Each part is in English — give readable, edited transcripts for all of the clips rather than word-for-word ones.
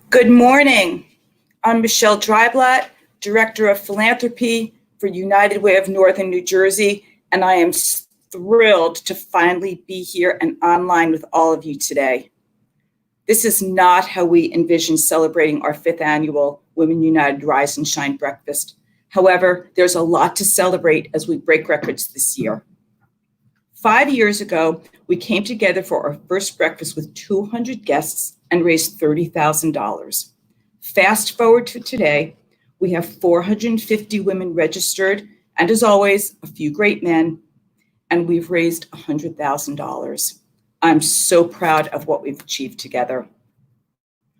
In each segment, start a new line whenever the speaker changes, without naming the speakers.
Good morning. I'm Michelle Dreiblatt, Director of Philanthropy for United Way of Northern New Jersey, and I am thrilled to finally be here and online with all of you today. This is not how we envision celebrating our 5th annual Women United Rise and Shine breakfast. However, there's a lot to celebrate as we break records this year. 5 years ago, we came together for our first breakfast with 200 guests and raised $30,000. Fast forward to today, we have 450 women registered, and as always, a few great men, and we've raised $100,000. I'm so proud of what we've achieved together.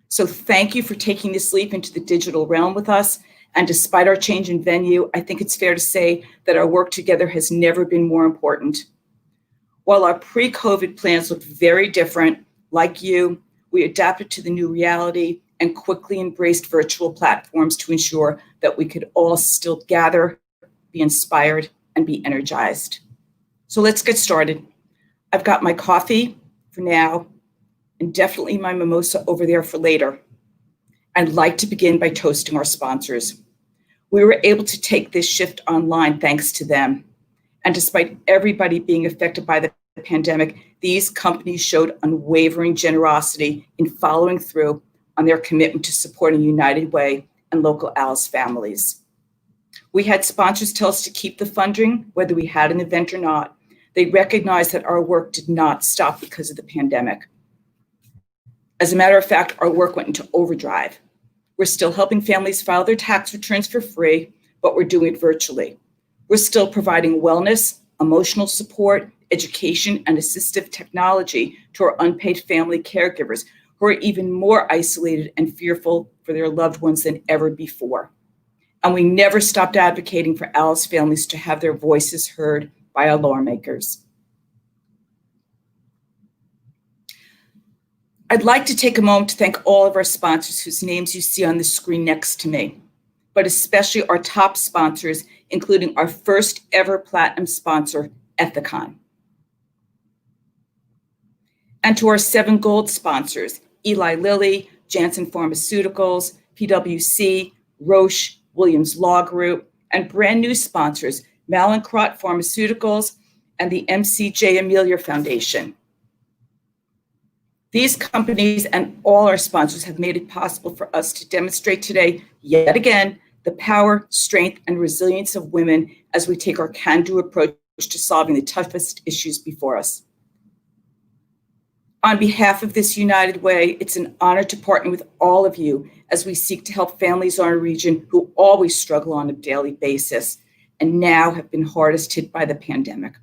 So thank you for taking this leap into the digital realm with us. And despite our change in venue, I think it's fair to say that our work together has never been more important. While our pre-COVID plans looked very different, like you, we adapted to the new reality and quickly embraced virtual platforms to ensure that we could all still gather, be inspired, and be energized. So let's get started. I've got my coffee for now, and definitely my mimosa over there for later. I'd like to begin by toasting our sponsors. We were able to take this shift online thanks to them. And despite everybody being affected by the pandemic, these companies showed unwavering generosity in following through on their commitment to supporting United Way and local Alice families. We had sponsors tell us to keep the funding, whether we had an event or not. They recognized that our work did not stop because of the pandemic. As a matter of fact, our work went into overdrive. We're still helping families file their tax returns for free, but we're doing it virtually. We're still providing wellness, emotional support, education, and assistive technology to our unpaid family caregivers who are even more isolated and fearful for their loved ones than ever before. And we never stopped advocating for Alice families to have their voices heard by our lawmakers. I'd like to take a moment to thank all of our sponsors whose names you see on the screen next to me, but especially our top sponsors, including our first ever platinum sponsor, Ethicon. And to our 7 gold sponsors, Eli Lilly, Janssen Pharmaceuticals, PwC, Roche, Williams Law Group, and brand new sponsors, Mallinckrodt Pharmaceuticals and the MCJ Amelia Foundation. These companies and all our sponsors have made it possible for us to demonstrate today, yet again, the power, strength, and resilience of women as we take our can-do approach to solving the toughest issues before us. On behalf of this United Way, it's an honor to partner with all of you as we seek to help families in our region who always struggle on a daily basis and now have been hardest hit by the pandemic.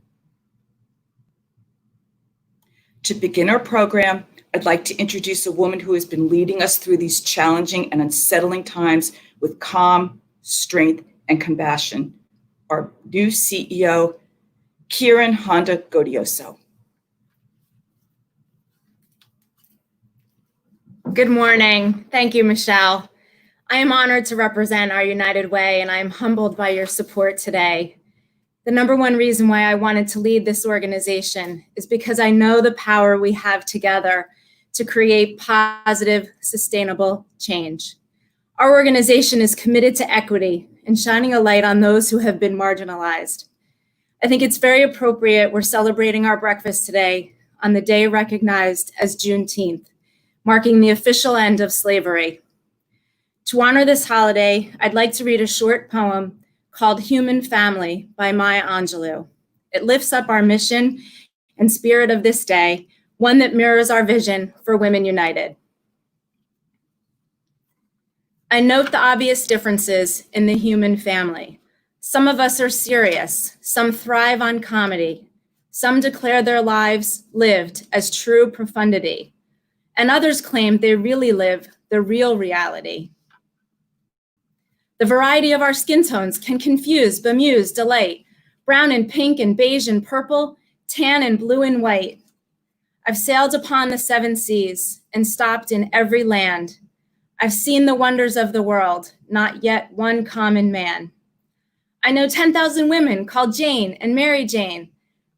To begin our program, I'd like to introduce a woman who has been leading us through these challenging and unsettling times with calm, strength, and compassion, our new CEO, Kieran Honda Godioso.
Good morning. Thank you, Michelle. I am honored to represent our United Way, and I am humbled by your support today. The number one reason why I wanted to lead this organization is because I know the power we have together to create positive, sustainable change. Our organization is committed to equity and shining a light on those who have been marginalized. I think it's very appropriate we're celebrating our breakfast today on the day recognized as Juneteenth, marking the official end of slavery. To honor this holiday, I'd like to read a short poem called Human Family by Maya Angelou. It lifts up our mission and spirit of this day, one that mirrors our vision for Women United. I note the obvious differences in the human family. Some of us are serious, some thrive on comedy, some declare their lives lived as true profundity, and others claim they really live the real reality. The variety of our skin tones can confuse, bemuse, delight, brown and pink and beige and purple, tan and blue and white. I've sailed upon the 7 seas and stopped in every land. I've seen the wonders of the world, not yet one common man. I know 10,000 women called Jane and Mary Jane,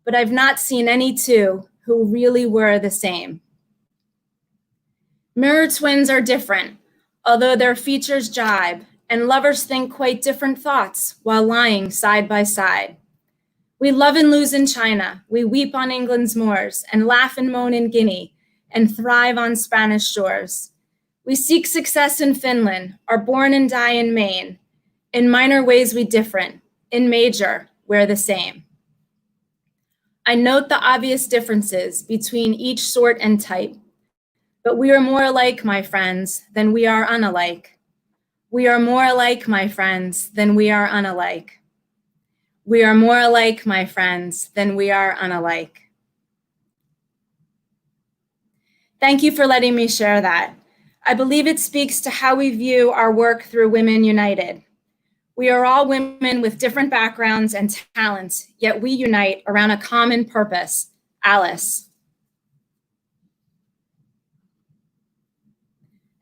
but I've not seen any 2 who really were the same. Mirror twins are different. although their features jibe, and lovers think quite different thoughts while lying side by side. We love and lose in China, we weep on England's moors, and laugh and moan in Guinea, and thrive on Spanish shores. We seek success in Finland, are born and die in Maine. In minor ways we different, in major we're the same. I note the obvious differences between each sort and type, but we are more alike, my friends, than we are unalike. We are more alike, my friends, than we are unalike. We are more alike, my friends, than we are unalike. Thank you for letting me share that. I believe it speaks to how we view our work through Women United. We are all women with different backgrounds and talents, yet we unite around a common purpose, Alice.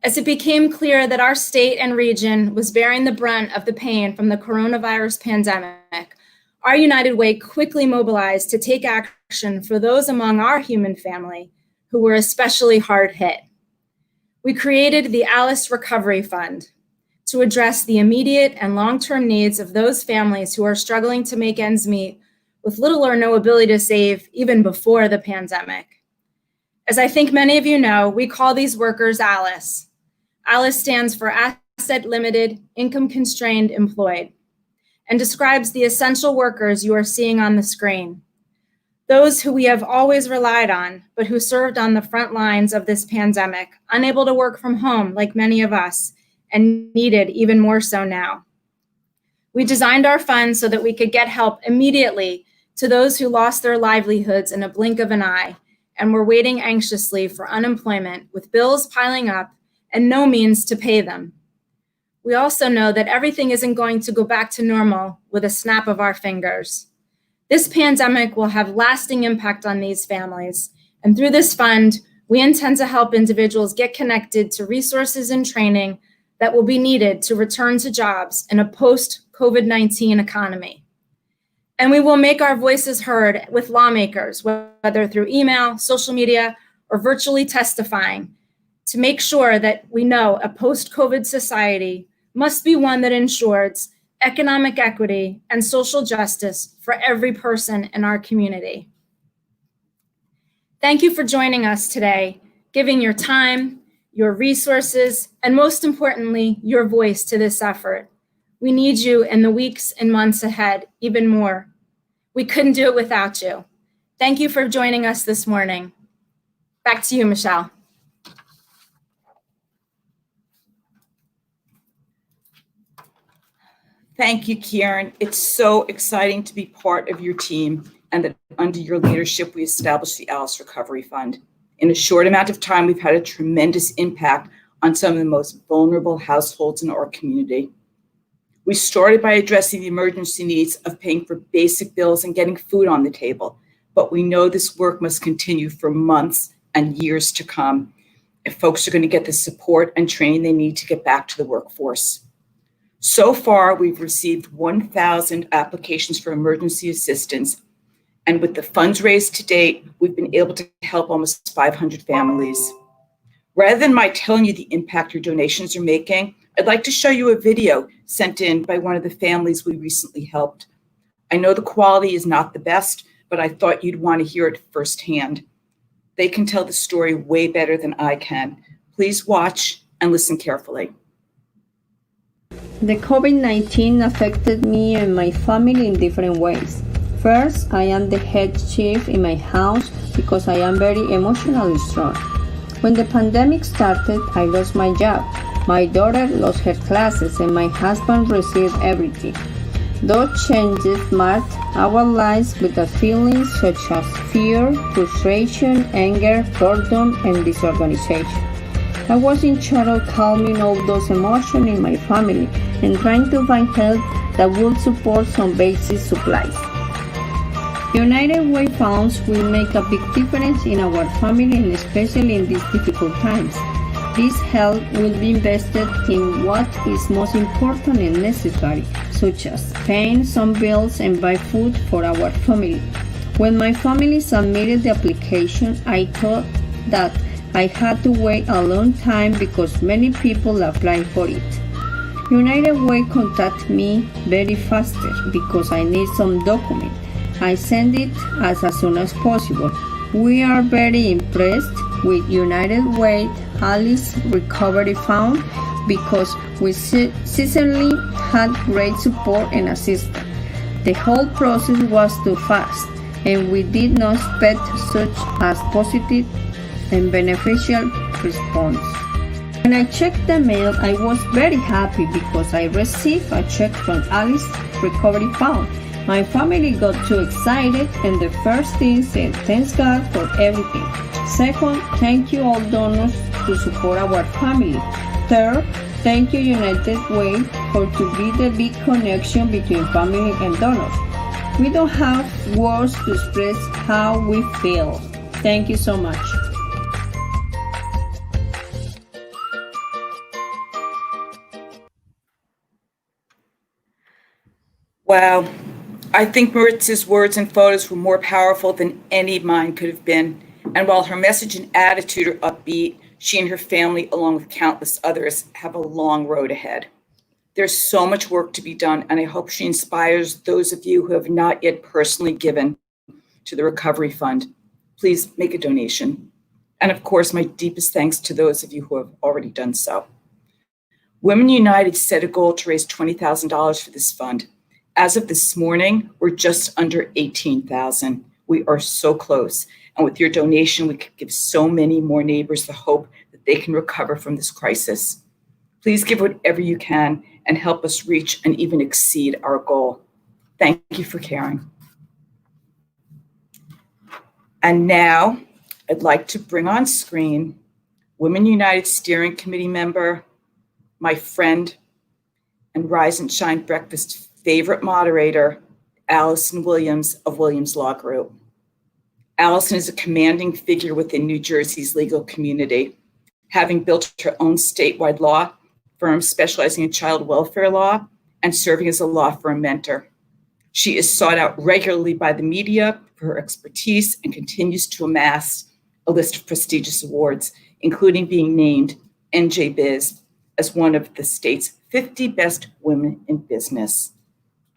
As it became clear that our state and region was bearing the brunt of the pain from the coronavirus pandemic, our United Way quickly mobilized to take action for those among our human family who were especially hard hit. We created the Alice Recovery Fund to address the immediate and long-term needs of those families who are struggling to make ends meet with little or no ability to save even before the pandemic. As I think many of you know, we call these workers Alice. Alice stands for Asset Limited, Income Constrained Employed, and describes the essential workers you are seeing on the screen. Those who we have always relied on, but who served on the front lines of this pandemic, unable to work from home like many of us, and needed even more so now. We designed our fund so that we could get help immediately to those who lost their livelihoods in a blink of an eye and were waiting anxiously for unemployment with bills piling up and no means to pay them. We also know that everything isn't going to go back to normal with a snap of our fingers. This pandemic will have lasting impact on these families, and through this fund, we intend to help individuals get connected to resources and training that will be needed to return to jobs in a post-COVID-19 economy. And we will make our voices heard with lawmakers, whether through email, social media, or virtually testifying, to make sure that we know a post-COVID society must be one that ensures economic equity and social justice for every person in our community. Thank you for joining us today, giving your time, your resources, and most importantly, your voice to this effort. We need you in the weeks and months ahead, even more. We couldn't do it without you. Thank you for joining us this morning. Back to you, Michelle.
Thank you, Kieran. It's so exciting to be part of your team and that under your leadership, we established the Alice Recovery Fund. In a short amount of time, we've had a tremendous impact on some of the most vulnerable households in our community. We started by addressing the emergency needs of paying for basic bills and getting food on the table, but we know this work must continue for months and years to come if folks are going to get the support and training they need to get back to the workforce. So far, we've received 1,000 applications for emergency assistance, and with the funds raised to date, we've been able to help almost 500 families. Rather than my telling you the impact your donations are making, I'd like to show you a video sent in by one of the families we recently helped. I know the quality is not the best, but I thought you'd want to hear it firsthand. They can tell the story way better than I can. Please watch and listen carefully.
The COVID-19 affected me and my family in different ways. First, I am the head chef in my house because I am very emotionally strong. When the pandemic started, I lost my job. My daughter lost her classes and my husband received everything. Those changes marked our lives with the feelings such as fear, frustration, anger, boredom, and disorganization. I was in charge of calming all those emotions in my family and trying to find help that would support some basic supplies. United Way funds will make a big difference in our family and especially in these difficult times. This help will be invested in what is most important and necessary, such as paying some bills and buy food for our family. When my family submitted the application, I thought that I had to wait a long time because many people applied for it. United Way contacted me very faster because I need some document. I send it as soon as possible. We are very impressed with United Way Alice Recovery Fund because we certainly had great support and assistance. The whole process was too fast, and we did not expect such a positive and beneficial response. When I checked the mail, I was very happy because I received a check from Alice Recovery Fund. My family got too excited, and the first thing said, "Thanks God for everything." Second, thank you all donors to support our family. Third, thank you United Way for to be the big connection between family and donors. We don't have words to express how we feel. Thank you so much.
Wow. I think Maritz's words and photos were more powerful than any mine could have been. And while her message and attitude are upbeat, she and her family, along with countless others, have a long road ahead. There's so much work to be done, and I hope she inspires those of you who have not yet personally given to the Recovery Fund. Please make a donation. And of course, my deepest thanks to those of you who have already done so. Women United set a goal to raise $20,000 for this fund. As of this morning, we're just under 18,000. We are so close. And with your donation, we could give so many more neighbors the hope that they can recover from this crisis. Please give whatever you can and help us reach and even exceed our goal. Thank you for caring. And now I'd like to bring on screen Women United Steering Committee member, my friend, and Rise and Shine Breakfast favorite moderator, Allison Williams of Williams Law Group. Allison is a commanding figure within New Jersey's legal community, having built her own statewide law firm specializing in child welfare law and serving as a law firm mentor. She is sought out regularly by the media for her expertise and continues to amass a list of prestigious awards, including being named NJ Biz as one of the state's 50 best women in business.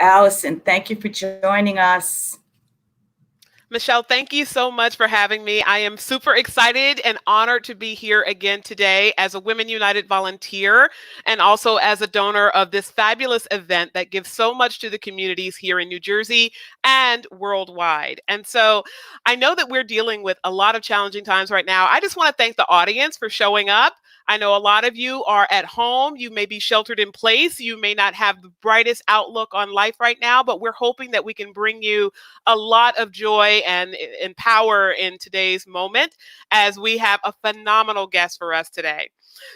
Allison, thank you for joining us.
Michelle, thank you so much for having me. I am super excited and honored to be here again today as a Women United volunteer and also as a donor of this fabulous event that gives so much to the communities here in New Jersey and worldwide. And so I know that we're dealing with a lot of challenging times right now. I just want to thank the audience for showing up. I know a lot of you are at home. You may be sheltered in place. You may not have the brightest outlook on life right now, but we're hoping that we can bring you a lot of joy and power in today's moment as we have a phenomenal guest for us today.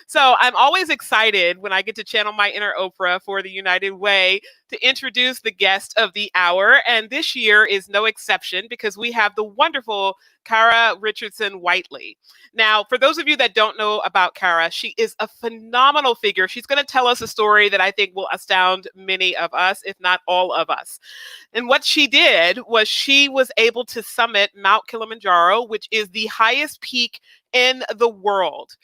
So I'm always excited when I get to channel my inner Oprah for the United Way to introduce the guest of the hour. And this year is no exception because we have the wonderful Kara Richardson Whiteley. Now, for those of you that don't know about Kara, she is a phenomenal figure. She's going to tell us a story that I think will astound many of us, if not all of us. And what she did was she was able to summit Mount Kilimanjaro, which is the highest peak in the world.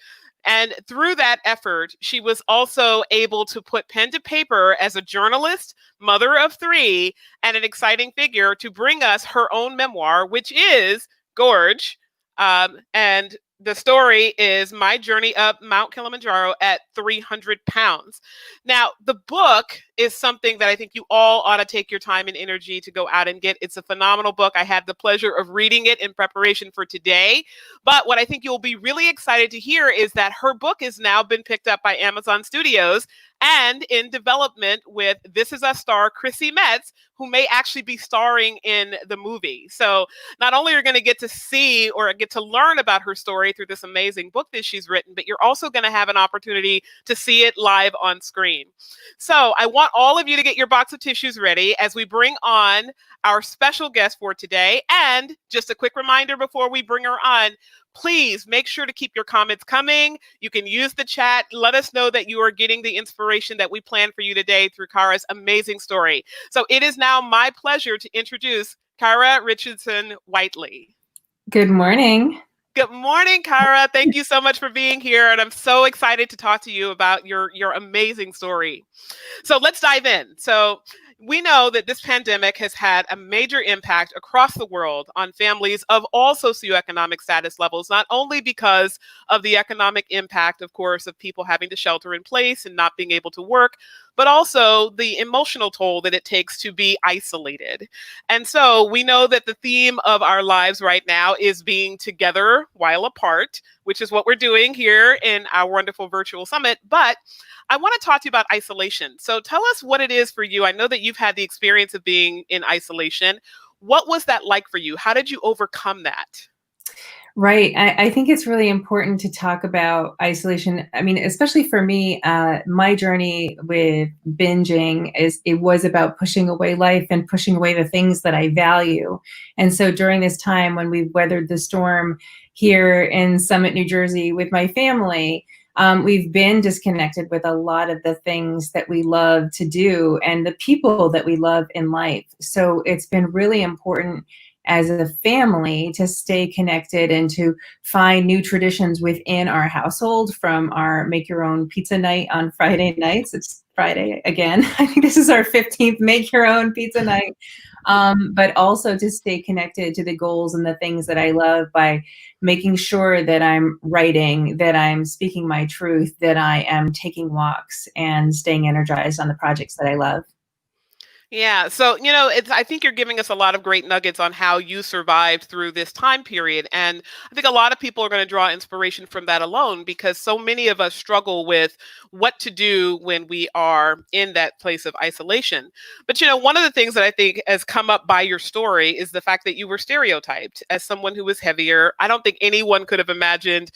And through that effort, she was also able to put pen to paper as a journalist, mother of three, and an exciting figure to bring us her own memoir, which is Gorge. And the story is My Journey Up Mount Kilimanjaro at 300 pounds. Now, the book is something that I think you all ought to take your time and energy to go out and get. It's a phenomenal book. I had the pleasure of reading it in preparation for today. But what I think you'll be really excited to hear is that her book has now been picked up by Amazon Studios and in development with This Is Us star Chrissy Metz, who may actually be starring in the movie. So not only are you going to get to see or get to learn about her story through this amazing book that she's written, but you're also going to have an opportunity to see it live on screen. So I want all of you to get your box of tissues ready as we bring on our special guest for today. And just a quick reminder before we bring her on, please make sure to keep your comments coming. You can use the chat. Let us know that you are getting the inspiration that we planned for you today through Kara's amazing story. So it is now my pleasure to introduce Kara Richardson Whiteley.
Good morning.
Good morning, Kara. Thank you so much for being here. And I'm so excited to talk to you about your amazing story. So let's dive in. So we know that this pandemic has had a major impact across the world on families of all socioeconomic status levels, not only because of the economic impact, of course, of people having to shelter in place and not being able to work, but also the emotional toll that it takes to be isolated. And so we know that the theme of our lives right now is being together while apart, which is what we're doing here in our wonderful virtual summit. But I want to talk to you about isolation. So tell us what it is for you. I know that you've had the experience of being in isolation. What was that like for you? How did you overcome that?
Right. I think it's really important to talk about isolation. I mean, especially for me, my journey with binging it was about pushing away life and pushing away the things that I value. And so during this time when we weathered the storm here in Summit, New Jersey with my family, we've been disconnected with a lot of the things that we love to do and the people that we love in life. So it's been really important as a family to stay connected and to find new traditions within our household, from our make your own pizza night on Friday nights. It's Friday again. I think this is our 15th make your own pizza night. But also to stay connected to the goals and the things that I love by making sure that I'm writing, that I'm speaking my truth, that I am taking walks and staying energized on the projects that I love.
Yeah. So, I think you're giving us a lot of great nuggets on how you survived through this time period. And I think a lot of people are going to draw inspiration from that alone, because so many of us struggle with what to do when we are in that place of isolation. But, one of the things that I think has come up by your story is the fact that you were stereotyped as someone who was heavier. I don't think anyone could have imagined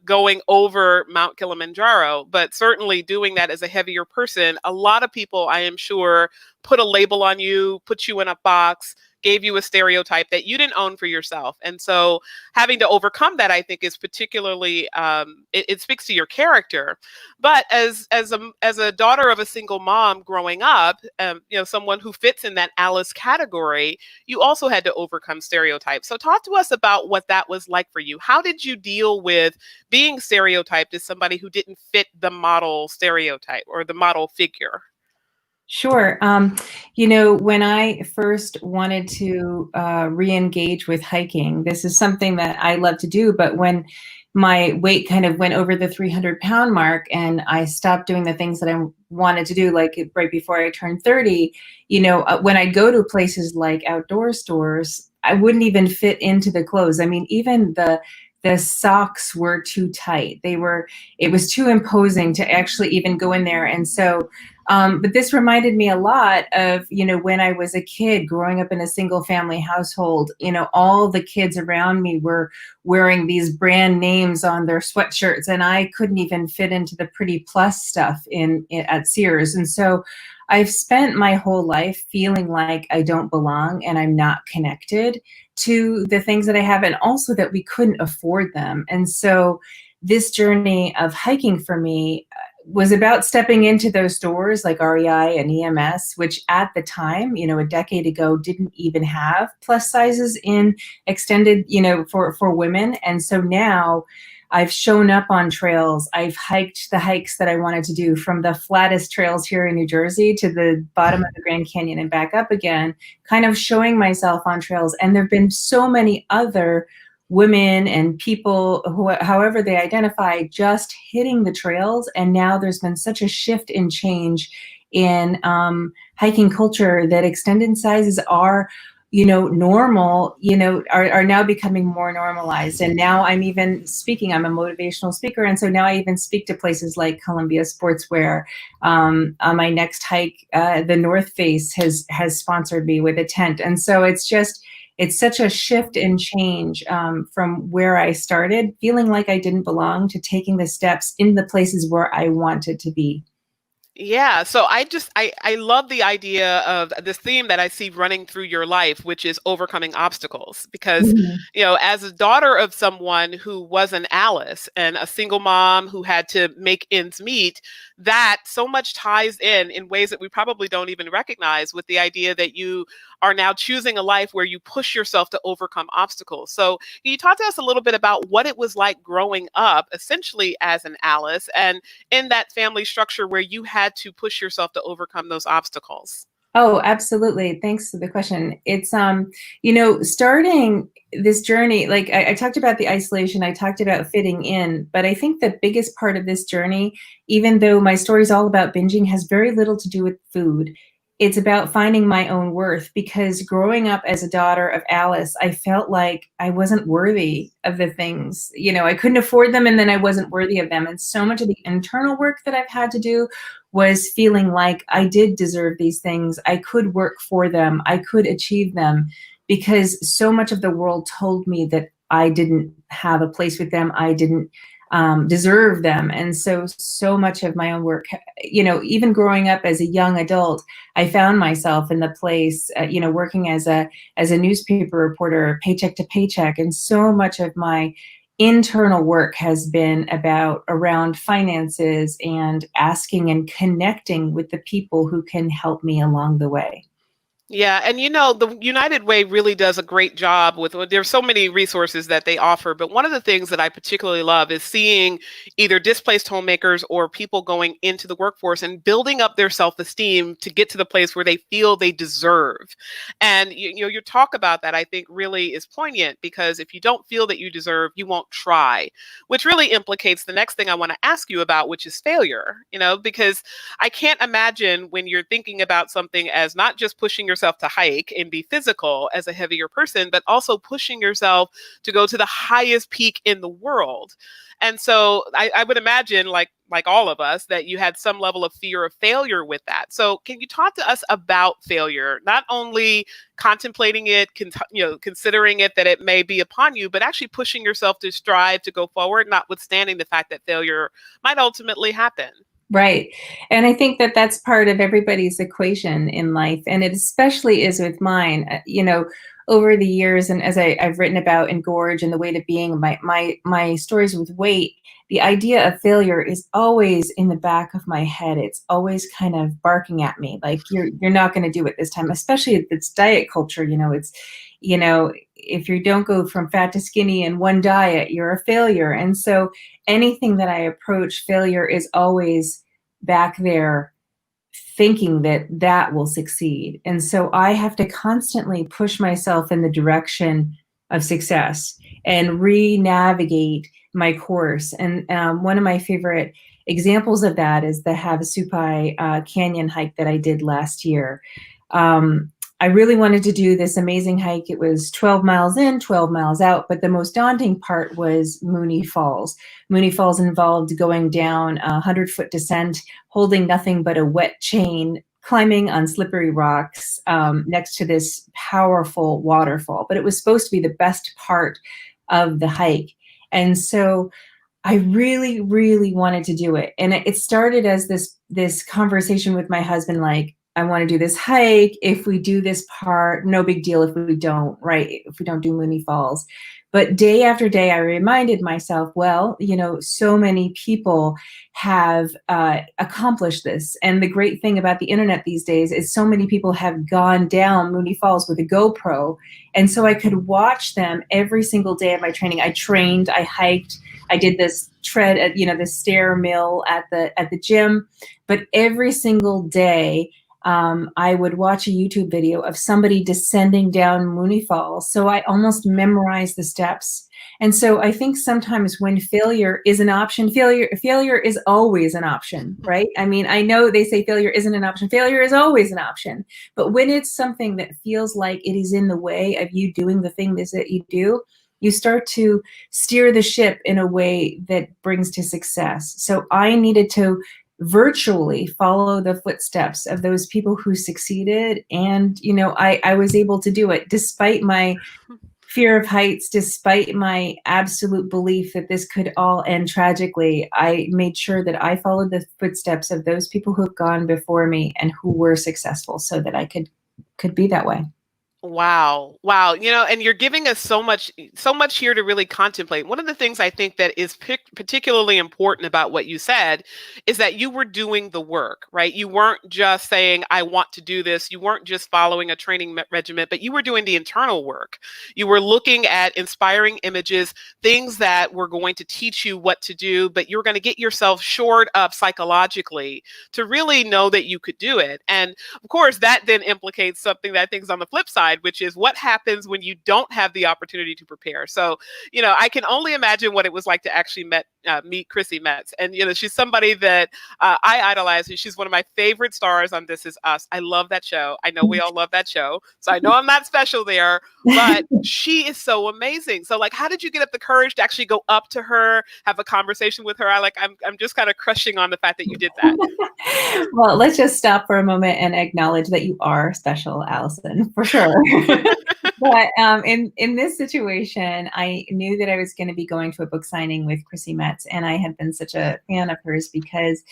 going over Mount Kilimanjaro, but certainly doing that as a heavier person. A lot of people, I am sure, put a label on you, put you in a box, gave you a stereotype that you didn't own for yourself. And so having to overcome that, I think, is particularly, it speaks to your character. But as a daughter of a single mom growing up, someone who fits in that Alice category, you also had to overcome stereotypes. So talk to us about what that was like for you. How did you deal with being stereotyped as somebody who didn't fit the model stereotype or the model figure?
Sure. When I first wanted to re-engage with hiking, this is something that I love to do, but when my weight kind of went over the 300-pound mark and I stopped doing the things that I wanted to do, like right before I turned 30, when I go to places like outdoor stores, I wouldn't even fit into the clothes. I mean, even the socks were too tight. It was too imposing to actually even go in there. And so, but this reminded me a lot of, when I was a kid growing up in a single family household, all the kids around me were wearing these brand names on their sweatshirts, and I couldn't even fit into the pretty plus stuff at Sears. And so I've spent my whole life feeling like I don't belong and I'm not connected to the things that I have, and also that we couldn't afford them. And so this journey of hiking for me was about stepping into those stores like REI and EMS, which at the time, a decade ago, didn't even have plus sizes in extended, for women. And so now I've shown up on trails. I've hiked the hikes that I wanted to do, from the flattest trails here in New Jersey to the bottom of the Grand Canyon and back up again, kind of showing myself on trails. And there've been so many other women and people who, however they identify, just hitting the trails. And now there's been such a shift in change in hiking culture that extended sizes are normal, are now becoming more normalized. And now I'm even speaking, I'm a motivational speaker. And so now I even speak to places like Columbia Sportswear. On my next hike, the North Face has sponsored me with a tent. And so it's such a shift and change from where I started feeling like I didn't belong to taking the steps in the places where I wanted to be.
Yeah, so I love the idea of this theme that I see running through your life, which is overcoming obstacles. Because, as a daughter of someone who was an Alice and a single mom who had to make ends meet, that so much ties in ways that we probably don't even recognize, with the idea that you are now choosing a life where you push yourself to overcome obstacles. So can you talk to us a little bit about what it was like growing up essentially as an Alice, and in that family structure where you had to push yourself to overcome those obstacles?
Oh, absolutely. Thanks for the question. It's, starting this journey, like I talked about the isolation, I talked about fitting in, but I think the biggest part of this journey, even though my story is all about binging, has very little to do with food. It's about finding my own worth, because growing up as a daughter of Alice, I felt like I wasn't worthy of the things, I couldn't afford them, and then I wasn't worthy of them. And so much of the internal work that I've had to do was feeling like I did deserve these things. I could work for them. I could achieve them, because so much of the world told me that I didn't have a place with them. I didn't deserve them. And so much of my own work, even growing up as a young adult, I found myself in the place, working as a newspaper reporter, paycheck to paycheck. And so much of my internal work has been around finances and asking and connecting with the people who can help me along the way.
Yeah, and the United Way really does a great job with, there's so many resources that they offer, but one of the things that I particularly love is seeing either displaced homemakers or people going into the workforce and building up their self-esteem to get to the place where they feel they deserve. And your talk about that, I think, really is poignant, because if you don't feel that you deserve, you won't try, which really implicates the next thing I want to ask you about, which is failure, because I can't imagine, when you're thinking about something as not just pushing yourself to hike and be physical as a heavier person, but also pushing yourself to go to the highest peak in the world. And so I would imagine, like all of us, that you had some level of fear of failure with that. So can you talk to us about failure, not only contemplating it, considering it, that it may be upon you, but actually pushing yourself to strive to go forward, notwithstanding the fact that failure might ultimately happen?
Right. And I think that that's part of everybody's equation in life. And it especially is with mine, over the years. And as I've written about in Gorge and the Weight of Being, my stories with weight, the idea of failure is always in the back of my head. It's always kind of barking at me, like, you're not going to do it this time, especially if it's diet culture. If you don't go from fat to skinny in one diet, you're a failure. And so anything that I approach, failure is always back there, thinking that will succeed. And so I have to constantly push myself in the direction of success and re-navigate my course. And one of my favorite examples of that is the Havasupai Canyon hike that I did last year. I really wanted to do this amazing hike. It was 12 miles in, 12 miles out, but the most daunting part was Mooney Falls. Mooney Falls involved going down a 100-foot descent, holding nothing but a wet chain, climbing on slippery rocks next to this powerful waterfall. But it was supposed to be the best part of the hike. And so I really, really wanted to do it. And it started as this conversation with my husband, like, I want to do this hike. If we do this part, no big deal if we don't, right? If we don't do Mooney Falls. But day after day, I reminded myself, well, so many people have accomplished this. And the great thing about the internet these days is so many people have gone down Mooney Falls with a GoPro. And so I could watch them every single day of my training. I trained, I hiked, I did this tread at, the stair mill at the gym. But every single day, I would watch a YouTube video of somebody descending down Mooney Falls. So I almost memorized the steps. And so I think sometimes when failure is an option, failure is always an option, right? I mean, I know they say failure isn't an option. Failure is always an option. But when it's something that feels like it is in the way of you doing the thing that you do, you start to steer the ship in a way that brings to success. So I needed to virtually follow the footsteps of those people who succeeded. And, I was able to do it despite my fear of heights, despite my absolute belief that this could all end tragically. I made sure that I followed the footsteps of those people who have gone before me and who were successful so that I could be that way.
Wow. Wow. And you're giving us so much here to really contemplate. One of the things I think that is particularly important about what you said is that you were doing the work, right? You weren't just saying, I want to do this. You weren't just following a training regimen, but you were doing the internal work. You were looking at inspiring images, things that were going to teach you what to do, but you were going to get yourself shored up psychologically to really know that you could do it. And of course, that then implicates something that I think is on the flip side, which is what happens when you don't have the opportunity to prepare. So, I can only imagine what it was like to actually meet Chrissy Metz. And, she's somebody that I idolize. She's one of my favorite stars on This Is Us. I love that show. I know we all love that show. So I know I'm not special there, but she is so amazing. So like, how did you get up the courage to actually go up to her, have a conversation with her? I'm just kind of crushing on the fact that you did that.
Well, let's just stop for a moment and acknowledge that you are special, Allison, for sure. But in this situation, I knew that I was going to be going to a book signing with Chrissy Metz, and I had been such a fan of hers because,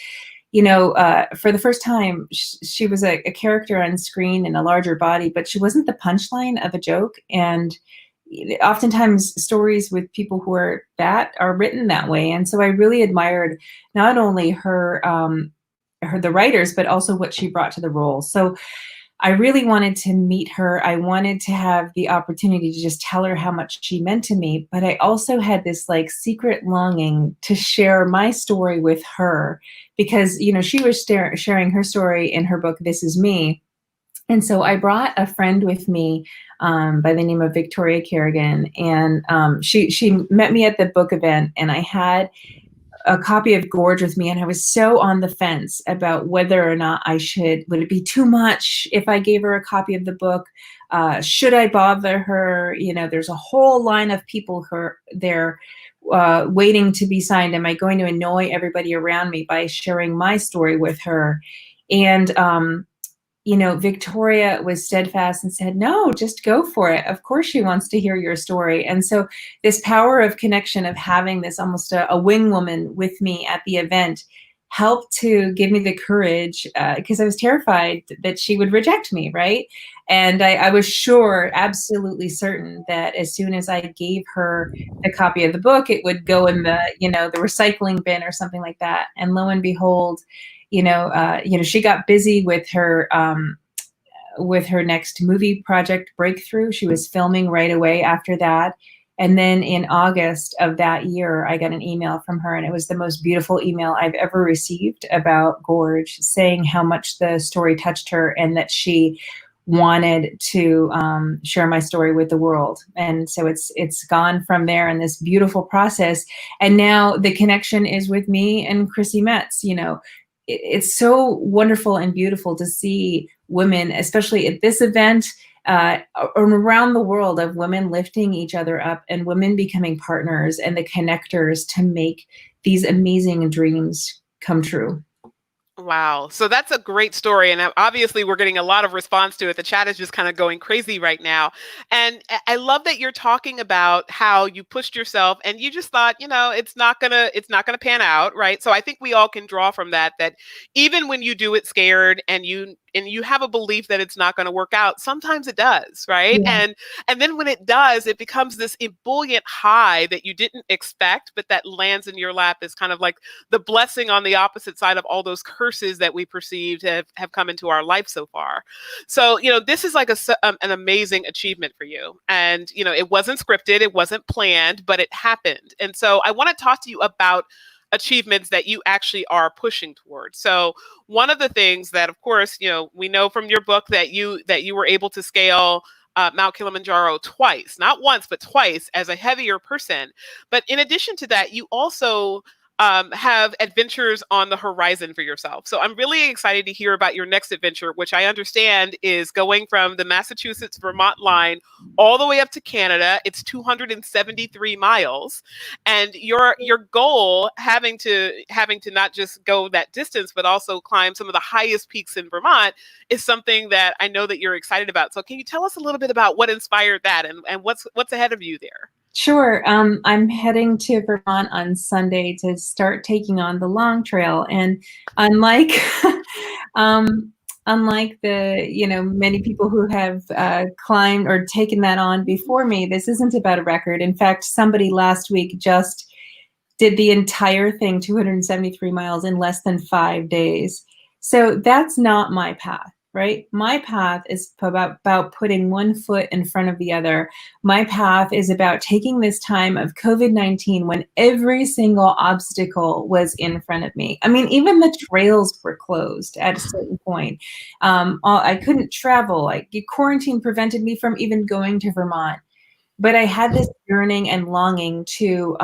for the first time, she was a character on screen in a larger body, but she wasn't the punchline of a joke. And oftentimes stories with people who are written that way. And so I really admired not only her, the writers, but also what she brought to the role. So I really wanted to meet her. I wanted to have the opportunity to just tell her how much she meant to me. But I also had this like secret longing to share my story with her because, she was sharing her story in her book, This Is Me. And so I brought a friend with me by the name of Victoria Kerrigan. And she met me at the book event, and I had a copy of Gorge with me, and I was so on the fence about whether or not would it be too much if I gave her a copy of the book? Should I bother her? There's a whole line of people who are there waiting to be signed. Am I going to annoy everybody around me by sharing my story with her? And, Victoria was steadfast and said, no, just go for it. Of course she wants to hear your story. And so this power of connection of having this almost a wing woman with me at the event helped to give me the courage because I was terrified that she would reject me, right? And I was sure, absolutely certain that as soon as I gave her a copy of the book, it would go in the recycling bin or something like that. And lo and behold, she got busy with her next movie project, Breakthrough. She was filming right away after that. And then in August of that year, I got an email from her, and it was the most beautiful email I've ever received about Gorge, saying how much the story touched her and that she wanted to share my story with the world. And so it's gone from there in this beautiful process. And now the connection is with me and Chrissy Metz. It's so wonderful and beautiful to see women, especially at this event, around the world, of women lifting each other up and women becoming partners and the connectors to make these amazing dreams come true.
Wow. So that's a great story. And obviously we're getting a lot of response to it. The chat is just kind of going crazy right now. And I love that you're talking about how you pushed yourself and you just thought, it's not gonna pan out, right? So I think we all can draw from that even when you do it scared and you have a belief that it's not going to work out, sometimes it does, right? Yeah. And then when it does, it becomes this ebullient high that you didn't expect, but that lands in your lap is kind of like the blessing on the opposite side of all those curses that we perceived have come into our life so far. So, this is like an amazing achievement for you. And, it wasn't scripted, it wasn't planned, but it happened. And so I want to talk to you about achievements that you actually are pushing towards. So one of the things that, of course, we know from your book that you were able to scale Mount Kilimanjaro twice, not once, but twice as a heavier person. But in addition to that, you also have adventures on the horizon for yourself. So I'm really excited to hear about your next adventure, which I understand is going from the Massachusetts-Vermont line all the way up to Canada. It's 273 miles. And your goal, having to not just go that distance, but also climb some of the highest peaks in Vermont, is something that I know that you're excited about. So can you tell us a little bit about what inspired that and what's ahead of you there?
Sure. I'm heading to Vermont on Sunday to start taking on the long trail. And unlike unlike the, many people who have climbed or taken that on before me, this isn't about a record. In fact, somebody last week just did the entire thing, 273 miles in less than 5 days. So that's not my path, right? My path is about putting one foot in front of the other. My path is about taking this time of COVID-19 when every single obstacle was in front of me. I mean, even the trails were closed at a certain point. I couldn't travel. Quarantine prevented me from even going to Vermont. But I had this yearning and longing to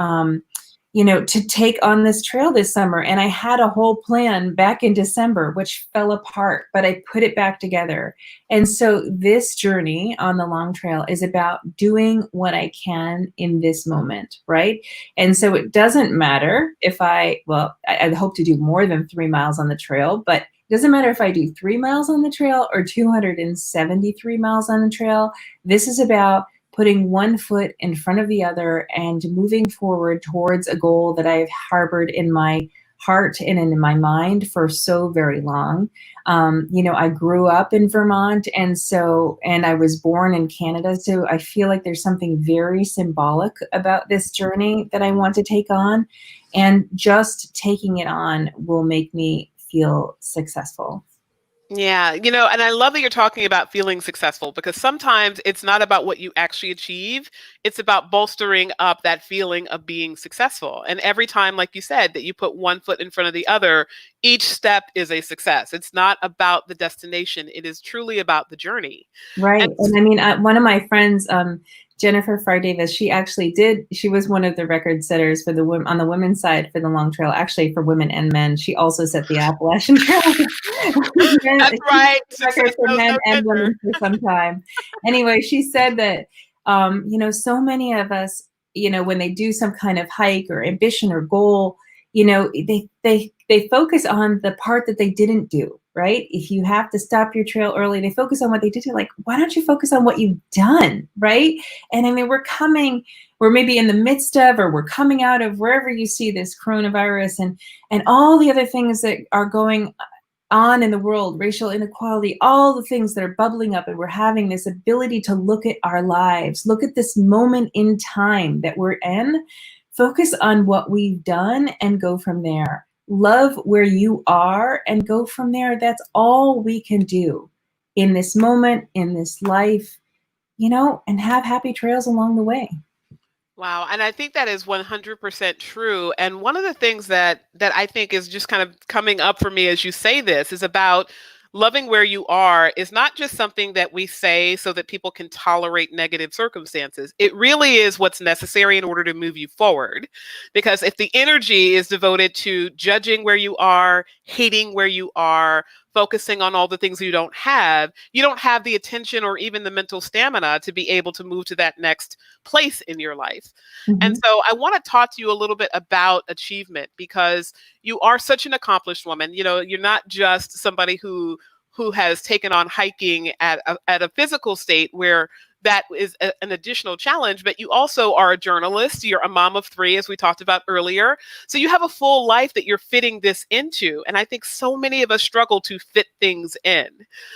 take on this trail this summer. And I had a whole plan back in December, which fell apart, but I put it back together. And so this journey on the long trail is about doing what I can in this moment, right? And so it doesn't matter if I hope to do more than 3 miles on the trail, but it doesn't matter if I do 3 miles on the trail or 273 miles on the trail. This is about putting one foot in front of the other and moving forward towards a goal that I've harbored in my heart and in my mind for so very long. I grew up in Vermont, and I was born in Canada. So I feel like there's something very symbolic about this journey that I want to take on, and just taking it on will make me feel successful.
Yeah, and I love that you're talking about feeling successful, because sometimes it's not about what you actually achieve. It's about bolstering up that feeling of being successful. And every time, like you said, that you put one foot in front of the other, each step is a success. It's not about the destination. It is truly about the journey.
Right. And I mean, one of my friends, Jennifer Farr Davis, she was one of the record setters for on the women's side for the long trail, actually for women and men. She also set the Appalachian Trail.
That's right.
Record for men and women for some time. Anyway, she said that, so many of us, when they do some kind of hike or ambition or goal, they focus on the part that they didn't do, right? If you have to stop your trail early, they focus on what they did. Like, why don't you focus on what you've done, right? And I mean, we're maybe in the midst of, or we're coming out of wherever you see this coronavirus and all the other things that are going on in the world, racial inequality, all the things that are bubbling up, and we're having this ability to look at our lives, look at this moment in time that we're in, focus on what we've done and go from there. Love where you are and go from there. That's all we can do in this moment, in this life, and have happy trails along the way.
Wow. And I think that is 100% true. And one of the things that I think is just kind of coming up for me as you say this is about loving where you are is not just something that we say so that people can tolerate negative circumstances. It really is what's necessary in order to move you forward. Because if the energy is devoted to judging where you are, hating where you are, focusing on all the things you don't have the attention or even the mental stamina to be able to move to that next place in your life. Mm-hmm. And so I want to talk to you a little bit about achievement, because you are such an accomplished woman. You're not just somebody who has taken on hiking at a physical state where that is an additional challenge, but you also are a journalist. You're a mom of 3, as we talked about earlier. So you have a full life that you're fitting this into. And I think so many of us struggle to fit things in.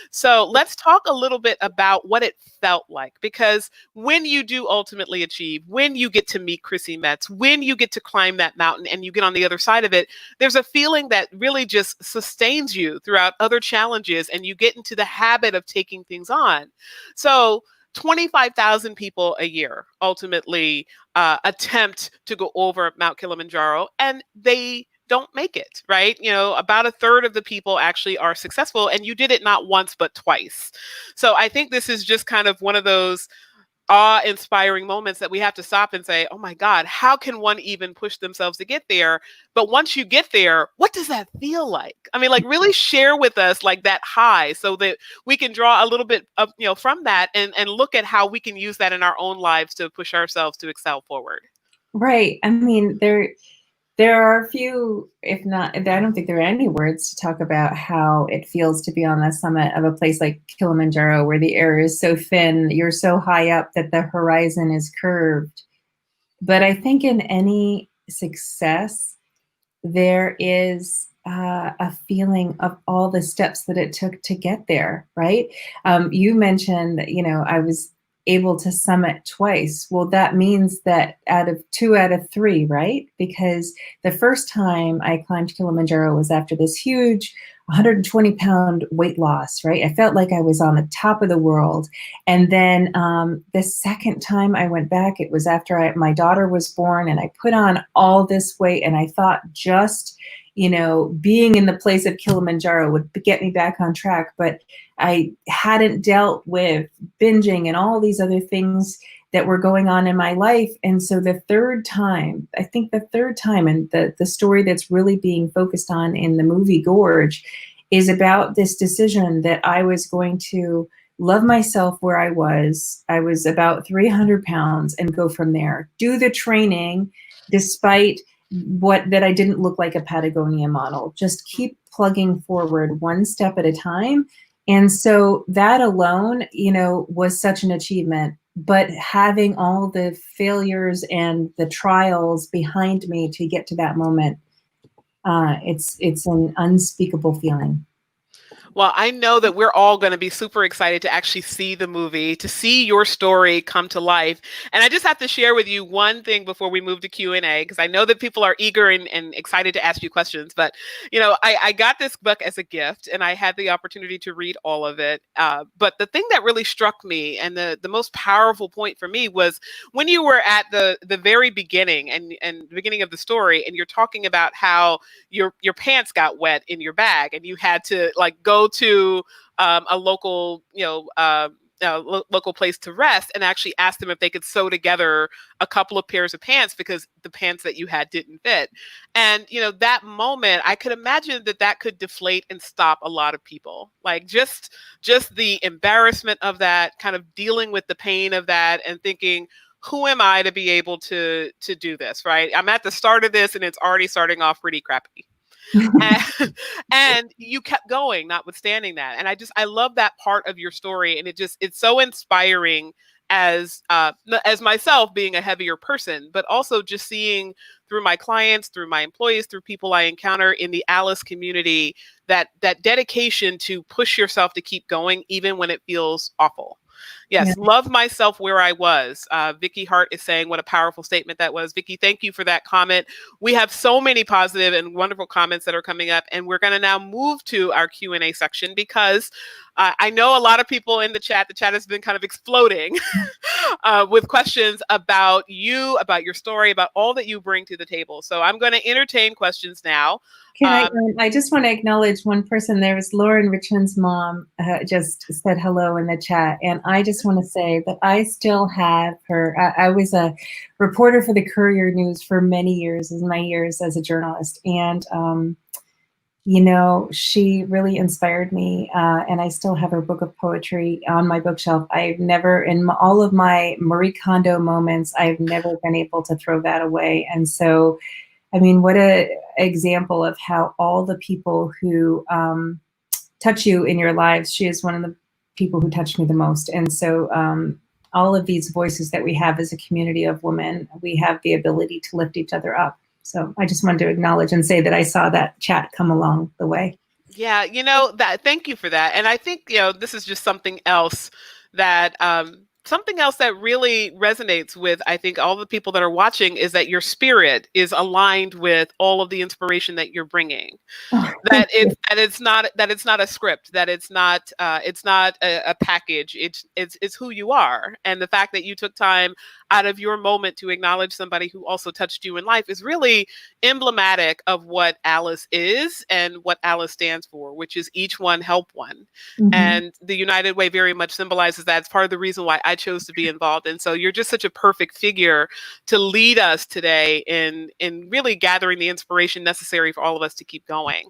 So let's talk a little bit about what it felt like, because when you do ultimately achieve, when you get to meet Chrissy Metz, when you get to climb that mountain and you get on the other side of it, there's a feeling that really just sustains you throughout other challenges, and you get into the habit of taking things on. So 25,000 people a year ultimately attempt to go over Mount Kilimanjaro, and they don't make it, right? About a third of the people actually are successful, and you did it not once, but twice. So I think this is just kind of one of those awe-inspiring moments that we have to stop and say, oh my God, how can one even push themselves to get there? But once you get there, what does that feel like? I mean, really share with us that high, so that we can draw a little bit of, from that and look at how we can use that in our own lives to push ourselves to excel forward.
Right. I mean, there are a few, if not, I don't think there are any words to talk about how it feels to be on the summit of a place like Kilimanjaro, where the air is so thin, you're so high up that the horizon is curved. But I think in any success, there is a feeling of all the steps that it took to get there, right? You mentioned that, I was able to summit twice. Well, that means that two out of three, right? Because the first time I climbed Kilimanjaro was after this huge 120-pound weight loss, right? I felt like I was on the top of the world. And then the second time I went back, it was after my daughter was born, and I put on all this weight, and I thought just being in the place of Kilimanjaro would get me back on track. But I hadn't dealt with binging and all these other things that were going on in my life. And so the third time, and the story that's really being focused on in the movie Gorge is about this decision that I was going to love myself where I was. I was about 300 pounds and go from there, do the training despite that I didn't look like a Patagonia model, just keep plugging forward one step at a time. And so that alone, was such an achievement. But having all the failures and the trials behind me to get to that moment, it's an unspeakable feeling.
Well, I know that we're all going to be super excited to actually see the movie, to see your story come to life. And I just have to share with you one thing before we move to Q&A, because I know that people are eager and excited to ask you questions. But, I got this book as a gift, and I had the opportunity to read all of it. But the thing that really struck me, and the most powerful point for me, was when you were at the very beginning and the beginning of the story, and you're talking about how your pants got wet in your bag, and you had to go to a local, local place to rest and actually ask them if they could sew together a couple of pairs of pants because the pants that you had didn't fit. And, that moment, I could imagine that could deflate and stop a lot of people. Like just the embarrassment of that, kind of dealing with the pain of that and thinking, who am I to be able to do this, right? I'm at the start of this and it's already starting off pretty crappy. and you kept going, notwithstanding that. And I love that part of your story. And it's so inspiring as myself being a heavier person, but also just seeing through my clients, through my employees, through people I encounter in the Alice community, that dedication to push yourself to keep going, even when it feels awful. Yes, yeah. Love myself where I was. Vicky Hart is saying what a powerful statement that was. Vicky, thank you for that comment. We have so many positive and wonderful comments that are coming up, and we're going to now move to our Q&A section because I know a lot of people in the chat. The chat has been kind of exploding with questions about you, about your story, about all that you bring to the table. So I'm going to entertain questions now.
I just want to acknowledge one person. There was Lauren Richmond's mom just said hello in the chat. And I just want to say that I still have her. I was a reporter for the Courier News for many years, in my years as a journalist. And, she really inspired me. And I still have her book of poetry on my bookshelf. I've never, in all of my Marie Kondo moments, I've never been able to throw that away. And so, what an example of how all the people who touch you in your lives, she is one of the people who touched me the most. And so all of these voices that we have as a community of women, we have the ability to lift each other up. So I just wanted to acknowledge and say that I saw that chat come along the way.
Yeah, thank you for that. And I think, this is just something else that really resonates with, I think, all the people that are watching, is that your spirit is aligned with all of the inspiration that you're bringing. That it's not a script, that it's not a package. It's who you are. And the fact that you took time out of your moment to acknowledge somebody who also touched you in life is really emblematic of what Alice is and what Alice stands for, which is each one help one. Mm-hmm. And the United Way very much symbolizes that. It's part of the reason why I chose to be involved. And so you're just such a perfect figure to lead us today in really gathering the inspiration necessary for all of us to keep going.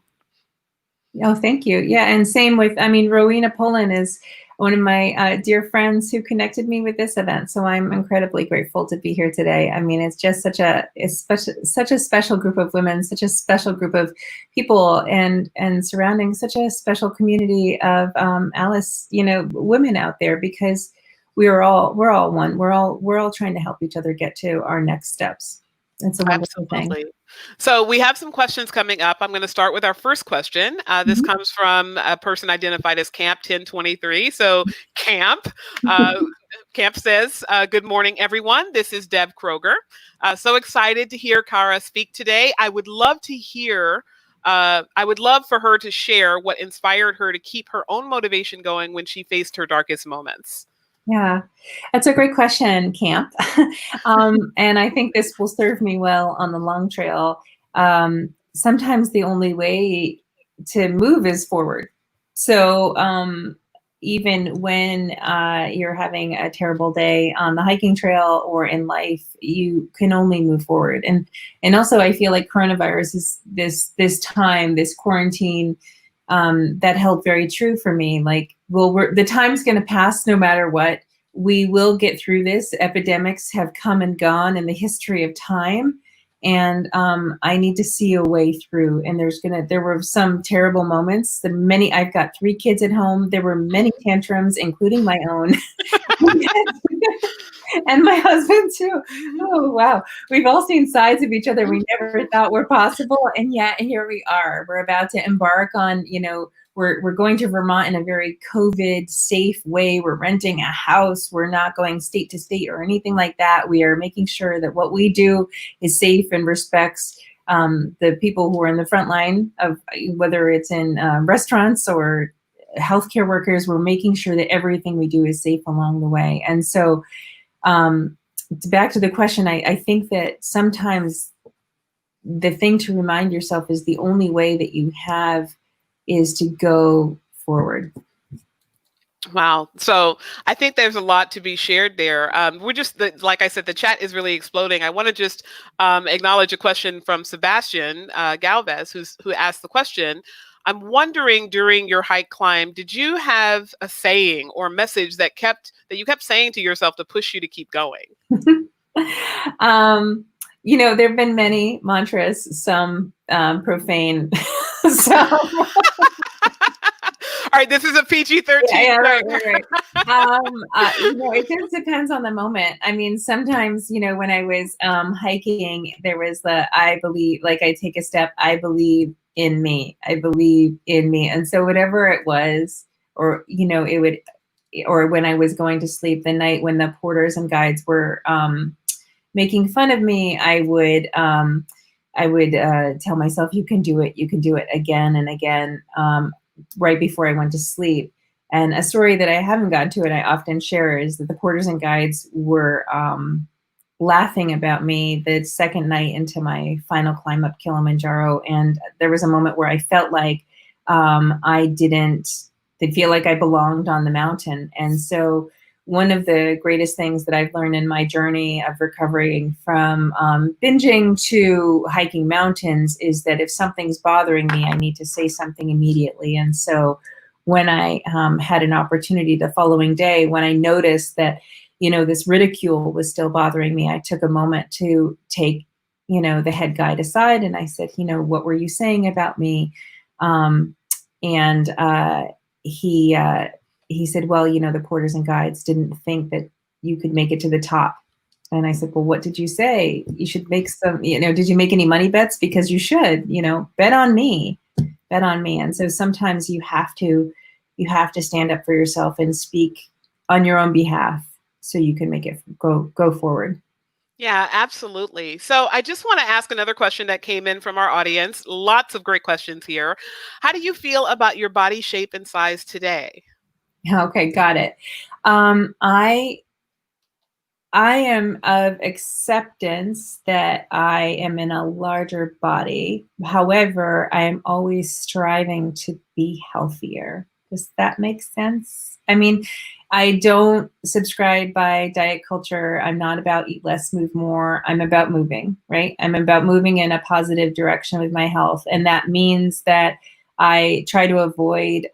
Oh, thank you. Yeah. And same with, Rowena Poland is one of my dear friends who connected me with this event. So I'm incredibly grateful to be here today. It's just such a special group of women, such a special group of people, and surrounding such a special community of Alice, women out there, because we're all one. We're all trying to help each other get to our next steps. It's a wonderful thing.
Absolutely. So we have some questions coming up. I'm going to start with our first question. This comes from a person identified as Camp 1023. So Camp, Camp says, good morning, everyone. This is Deb Kroger. So excited to hear Cara speak today. I would love for her to share what inspired her to keep her own motivation going when she faced her darkest moments.
Yeah, that's a great question, Camp. And I think this will serve me well on the long trail. Sometimes the only way to move is forward. So even when you're having a terrible day on the hiking trail or in life, you can only move forward. And also I feel like coronavirus is this time, this quarantine, that held very true for me. Like, well, the time's going to pass no matter what. We will get through this. Epidemics have come and gone in the history of time. And I need to see a way through. And there were some terrible moments. I've got 3 kids at home. There were many tantrums, including my own. And my husband too. Oh, wow. We've all seen sides of each other we never thought were possible. And yet here we are. We're about to embark on, we're going to Vermont in a very COVID safe way. We're renting a house. We're not going state to state or anything like that. We are making sure that what we do is safe and respects the people who are in the front line of whether it's in restaurants or healthcare workers. We're making sure that everything we do is safe along the way. And so back to the question, I think that sometimes the thing to remind yourself is the only way that you have is to go forward.
Wow. So I think there's a lot to be shared there. Like I said, the chat is really exploding. I want to just acknowledge a question from Sebastian Galvez, who asked the question. I'm wondering, during your hike climb, did you have a saying or message that you kept saying to yourself to push you to keep going?
There have been many mantras, some profane. So.
All right, this is a PG-13.
Yeah, right. It just depends on the moment. I mean, sometimes, when I was hiking, there was I believe, like I take a step, I believe in me. I believe in me. And so whatever it was, or, it would, or when I was going to sleep the night when the porters and guides were making fun of me, I would tell myself, you can do it again and again, right before I went to sleep. And a story that I haven't gotten to and I often share is that the porters and guides were laughing about me the second night into my final climb up Kilimanjaro. And there was a moment where I felt like I didn't feel like I belonged on the mountain. And so one of the greatest things that I've learned in my journey of recovering from binging to hiking mountains is that if something's bothering me, I need to say something immediately. And so when I had an opportunity the following day, when I noticed that, this ridicule was still bothering me, I took a moment to take, the head guide aside. And I said, what were you saying about me? He said, well, the porters and guides didn't think that you could make it to the top. And I said, well, what did you say? You should make some, did you make any money bets? Because you should, bet on me. And so sometimes you have to stand up for yourself and speak on your own behalf so you can make it go forward.
Yeah, absolutely. So I just want to ask another question that came in from our audience. Lots of great questions here. How do you feel about your body shape and size today?
Okay, got it. I am of acceptance that I am in a larger body. However, I am always striving to be healthier. Does that make sense? I mean, I don't subscribe by diet culture. I'm not about eat less, move more. I'm about moving, right? I'm about moving in a positive direction with my health. And that means that I try to avoid,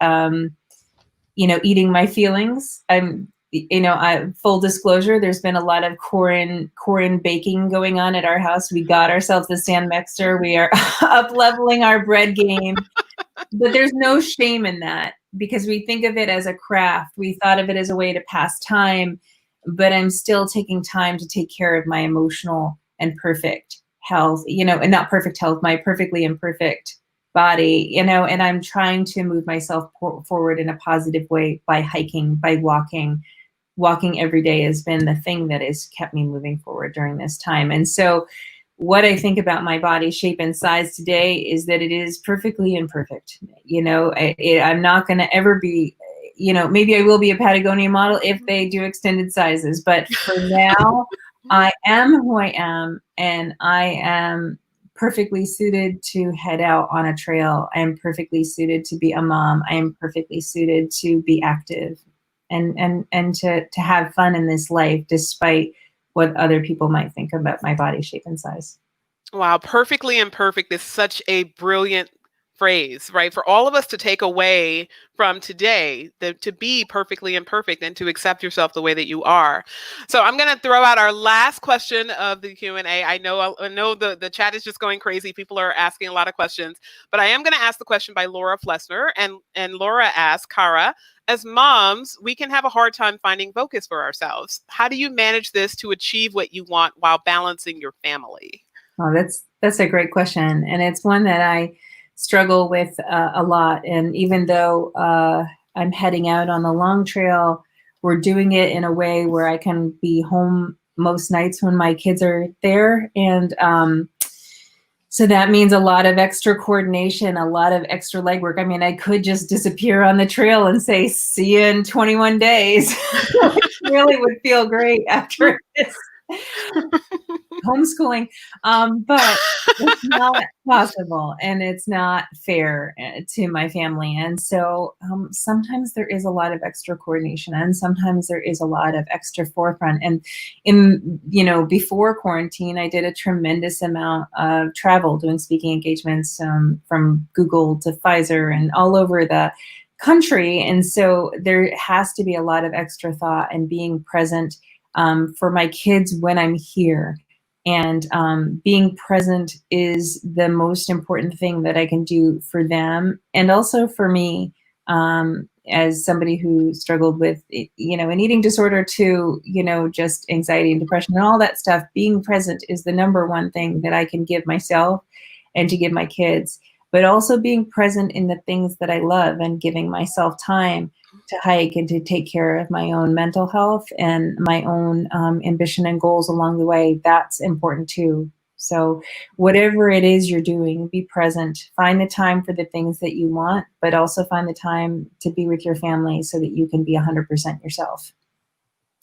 eating my feelings. Full disclosure, there's been a lot of Corin baking going on at our house. We got ourselves a stand mixer. We are up leveling our bread game, but there's no shame in that because we think of it as a craft. We thought of it as a way to pass time, but I'm still taking time to take care of my emotional and perfect health, and not perfect health, my perfectly imperfect body, and I'm trying to move myself forward in a positive way by hiking, by walking. Walking every day has been the thing that has kept me moving forward during this time. And so what I think about my body shape and size today is that it is perfectly imperfect. I'm not going to ever be, maybe I will be a Patagonia model if they do extended sizes, but for now I am who I am, and I am perfectly suited to head out on a trail. I am perfectly suited to be a mom. I am perfectly suited to be active and to have fun in this life, despite what other people might think about my body shape and size.
Wow, perfectly imperfect is such a brilliant phrase, right? For all of us to take away from today, to be perfectly imperfect and to accept yourself the way that you are. So I'm going to throw out our last question of the Q&A. I know the chat is just going crazy. People are asking a lot of questions, but I am going to ask the question by Laura Flessner. And Laura asks, Cara, as moms, we can have a hard time finding focus for ourselves. How do you manage this to achieve what you want while balancing your family?
Oh, that's a great question. And it's one that I struggle with a lot. And even though I'm heading out on the long trail, we're doing it in a way where I can be home most nights when my kids are there. And so that means a lot of extra coordination, a lot of extra legwork. I mean, I could just disappear on the trail and say, see you in 21 days, which really would feel great after this homeschooling. But it's not possible, and it's not fair to my family. And so sometimes there is a lot of extra coordination, and sometimes there is a lot of extra forefront. And before quarantine, I did a tremendous amount of travel, doing speaking engagements from Google to Pfizer and all over the country. And so there has to be a lot of extra thought and being present for my kids when I'm here. And being present is the most important thing that I can do for them, and also for me, as somebody who struggled with, an eating disorder to, just anxiety and depression and all that stuff. Being present is the number one thing that I can give myself and to give my kids, but also being present in the things that I love and giving myself time to hike and to take care of my own mental health and my own ambition and goals along the way. That's important too. So whatever it is you're doing, be present. Find the time for the things that you want, but also find the time to be with your family so that you can be 100% yourself.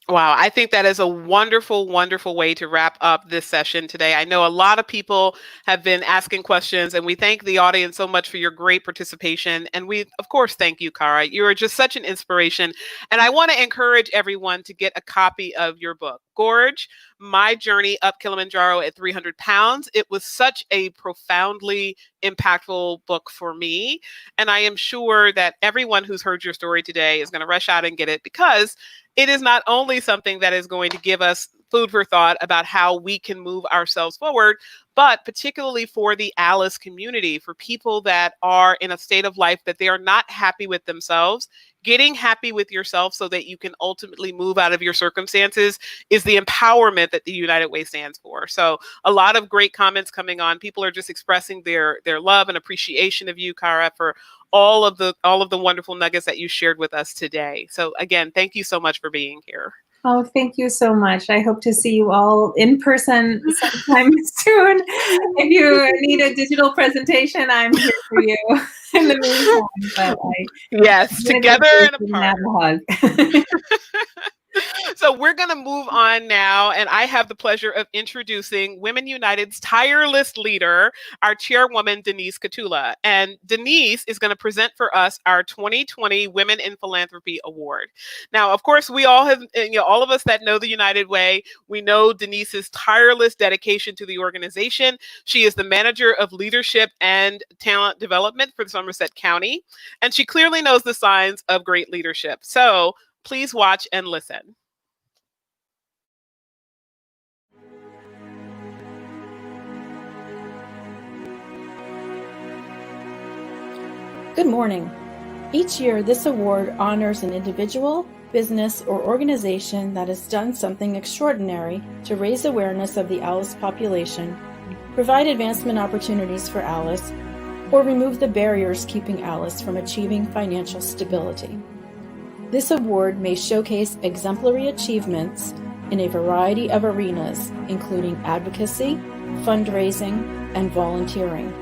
Wow, I think that is a wonderful, wonderful way to wrap up this session today. I know a lot of people have been asking questions, and we thank the audience so much for your great participation. And we, of course, thank you, Cara. You are just such an inspiration. And I want to encourage everyone to get a copy of your book, Gorge, My Journey Up Kilimanjaro at 300 Pounds. It was such a profoundly impactful book for me. And I am sure that everyone who's heard your story today is going to rush out and get it, because it is not only something that is going to give us food for thought about how we can move ourselves forward, but particularly for the Alice community, for people that are in a state of life that they are not happy with themselves. Getting happy with yourself so that you can ultimately move out of your circumstances is the empowerment that the United Way stands for. So a lot of great comments coming on. People are just expressing their love and appreciation of you, Cara, for all of the wonderful nuggets that you shared with us today. So again, thank you so much for being here.
Oh, thank you so much. I hope to see you all in person sometime soon. If you need a digital presentation, I'm here for you in the meantime.
Yes, together and apart.
Hug.
So we're going to move on now, and I have the pleasure of introducing Women United's tireless leader, our chairwoman, Denise Katula. And Denise is going to present for us our 2020 Women in Philanthropy Award. Now, of course, we all have, all of us that know the United Way, we know Denise's tireless dedication to the organization. She is the manager of leadership and talent development for Somerset County, and she clearly knows the signs of great leadership. So please watch and listen.
Good morning. Each year, this award honors an individual, business, or organization that has done something extraordinary to raise awareness of the Alice population provide advancement opportunities for Alice, or remove the barriers keeping Alice from achieving financial stability. This award may showcase exemplary achievements in a variety of arenas, including advocacy, fundraising, and volunteering.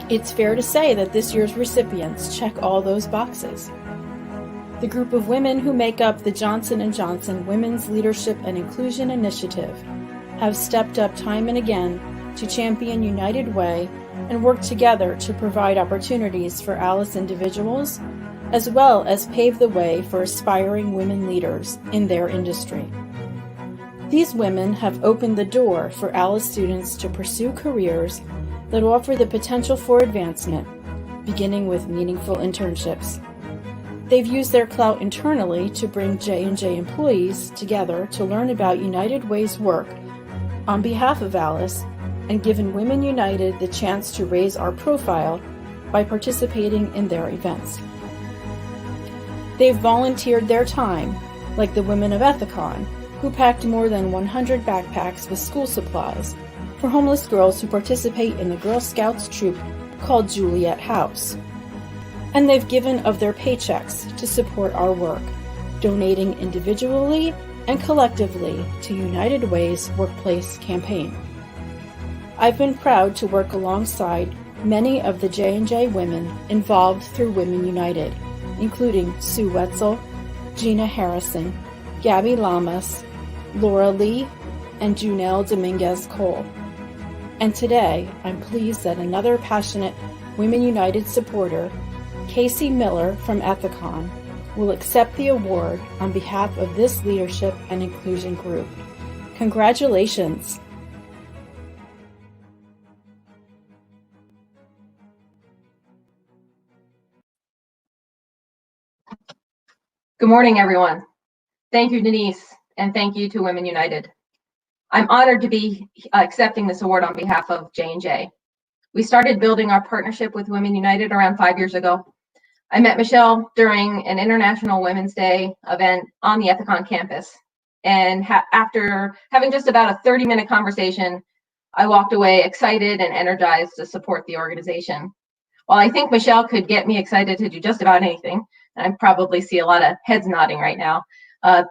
It's fair to say that this year's recipients check all those boxes. The group of women who make up the Johnson & Johnson Women's Leadership and Inclusion Initiative have stepped up time and again to champion United Way and work together to provide opportunities for Alice individuals, as well as pave the way for aspiring women leaders in their industry. These women have opened the door for Alice students to pursue careers that offer the potential for advancement, beginning with meaningful internships. They've used their clout internally to bring J&J employees together to learn about United Way's work on behalf of Alice, and given Women United the chance to raise our profile by participating in their events. They've volunteered their time, like the women of Ethicon, who packed more than 100 backpacks with school supplies for homeless girls who participate in the Girl Scouts troop called Juliet House. And they've given of their paychecks to support our work, donating individually and collectively to United Way's workplace campaign. I've been proud to work alongside many of the J&J women involved through Women United, including Sue Wetzel, Gina Harrison, Gabby Lamas, Laura Lee, and Junelle Dominguez-Cole. And today, I'm pleased that another passionate Women United supporter, Casey Miller from Ethicon, will accept the award on behalf of this leadership and inclusion group. Congratulations!
Good morning, everyone. Thank you, Denise, and thank you to Women United. I'm honored to be accepting this award on behalf of J&J. We started building our partnership with Women United around 5 years ago. I met Michelle during an International Women's Day event on the Ethicon campus. And after having just about a 30-minute conversation, I walked away excited and energized to support the organization. While I think Michelle could get me excited to do just about anything, and I probably see a lot of heads nodding right now,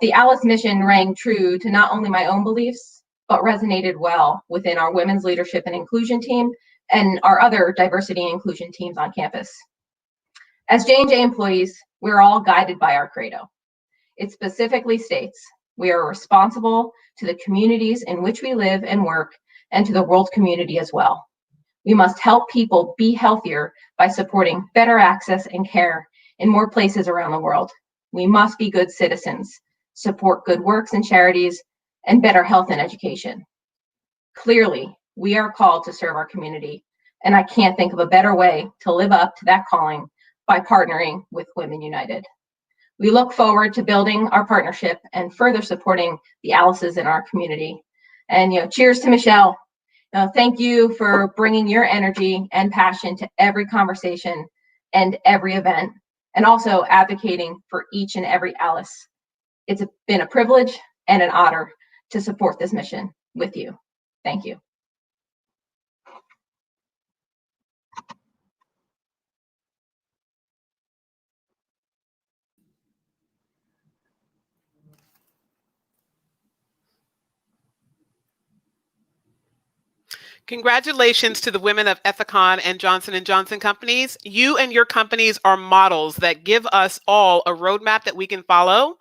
the Alice mission rang true to not only my own beliefs, but resonated well within our Women's Leadership and Inclusion team and our other diversity and inclusion teams on campus. As J&J employees, we're all guided by our credo. It specifically states, we are responsible to the communities in which we live and work and to the world community as well. We must help people be healthier by supporting better access and care in more places around the world. We must be good citizens, support good works and charities, and better health and education. Clearly, we are called to serve our community, and I can't think of a better way to live up to that calling by partnering with Women United. We look forward to building our partnership and further supporting the Alices in our community. And cheers to Michelle. Thank you for bringing your energy and passion to every conversation and every event, and also advocating for each and every Alice. It's been a privilege and an honor to support this mission with you. Thank you.
Congratulations to the women of Ethicon and Johnson & Johnson companies. You and your companies are models that give us all a roadmap that we can follow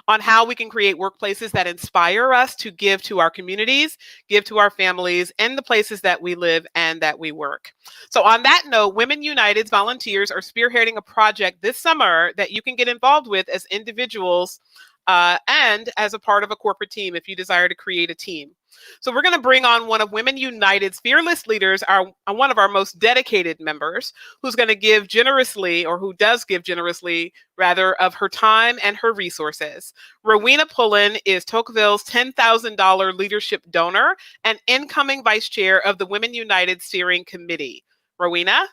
on how we can create workplaces that inspire us to give to our communities, give to our families, and the places that we live and that we work. So on that note, Women United's volunteers are spearheading a project this summer that you can get involved with as individuals and as a part of a corporate team if you desire to create a team. So we're going to bring on one of Women United's fearless leaders, one of our most dedicated members, who's going to give generously, or who does give generously, rather, of her time and her resources. Rowena Pullen is Tocqueville's $10,000 leadership donor and incoming vice chair of the Women United Steering Committee. Rowena?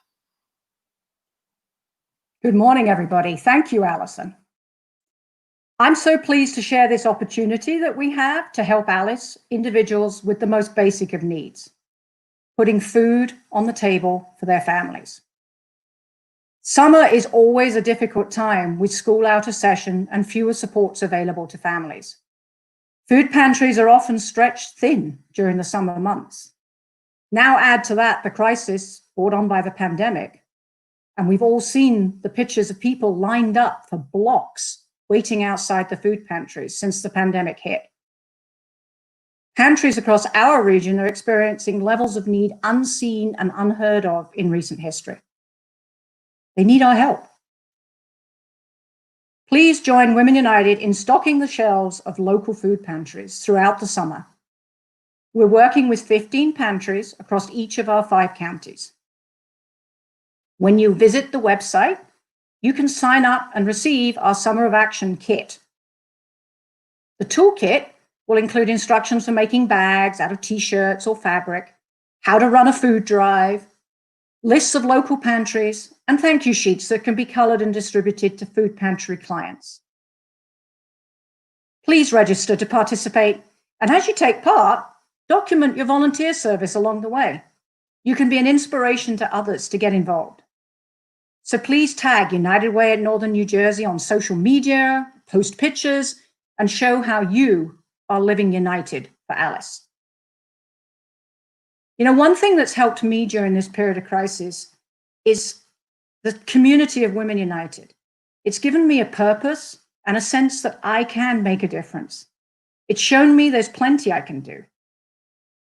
Good morning, everybody. Thank you, Allison. I'm so pleased to share this opportunity that we have to help Alice, individuals with the most basic of needs. putting food on the table for their families. Summer is always a difficult time with school out of session and fewer supports available to families. Food pantries are often stretched thin during the summer months. Now add to that the crisis brought on by the pandemic, and we've all seen the pictures of people lined up for blocks waiting outside the food pantries since the pandemic hit. Pantries across our region are experiencing levels of need unseen and unheard of in recent history. They need our help. Please join Women United in stocking the shelves of local food pantries throughout the summer. We're working with 15 pantries across each of our 5 counties. When you visit the website, you can sign up and receive our Summer of Action kit. The toolkit will include instructions for making bags out of t-shirts or fabric, how to run a food drive, lists of local pantries, and thank you sheets that can be colored and distributed to food pantry clients. Please register to participate, and as you take part, document your volunteer service along the way. You can be an inspiration to others to get involved. So please tag United Way at Northern New Jersey on social media, post pictures, and show how you are living united for Alice. You know, one thing that's helped me during this period of crisis is the community of Women United. It's given me a purpose and a sense that I can make a difference. It's shown me there's plenty I can do.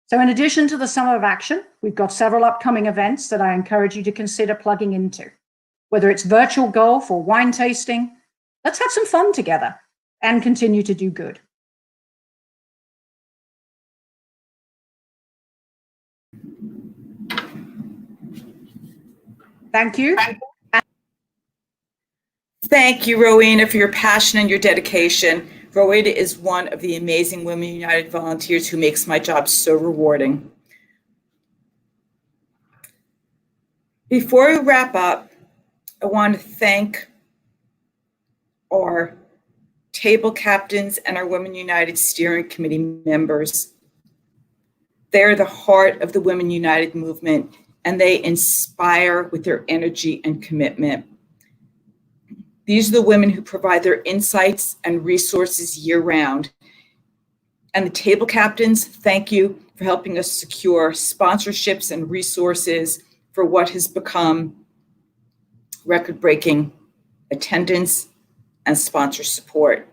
So in addition to the Summer of Action, we've got several upcoming events that I encourage you to consider plugging into. Whether it's virtual golf or wine tasting, let's have some fun together and continue to do good. Thank you.
Thank you, Rowena, for your passion and your dedication. Rowena is one of the amazing Women United volunteers who makes my job so rewarding. Before we wrap up, I want to thank our table captains and our Women United Steering Committee members. They're the heart of the Women United movement, and they inspire with their energy and commitment. These are the women who provide their insights and resources year-round. And the table captains, thank you for helping us secure sponsorships and resources for what has become record-breaking attendance and sponsor support.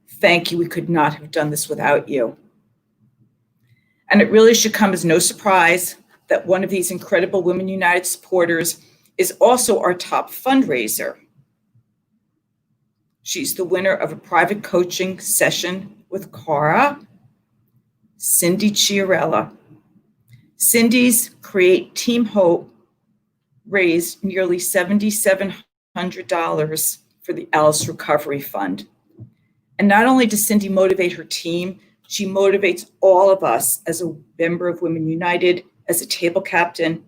Thank you. We could not have done this without you. And it really should come as no surprise that one of these incredible Women United supporters is also our top fundraiser. She's the winner of a private coaching session with Cara, Cindy Chiarella. Cindy's Create Team Hope raised nearly $7,700 for the Alice Recovery Fund. And not only does Cindy motivate her team, she motivates all of us as a member of Women United, as a table captain,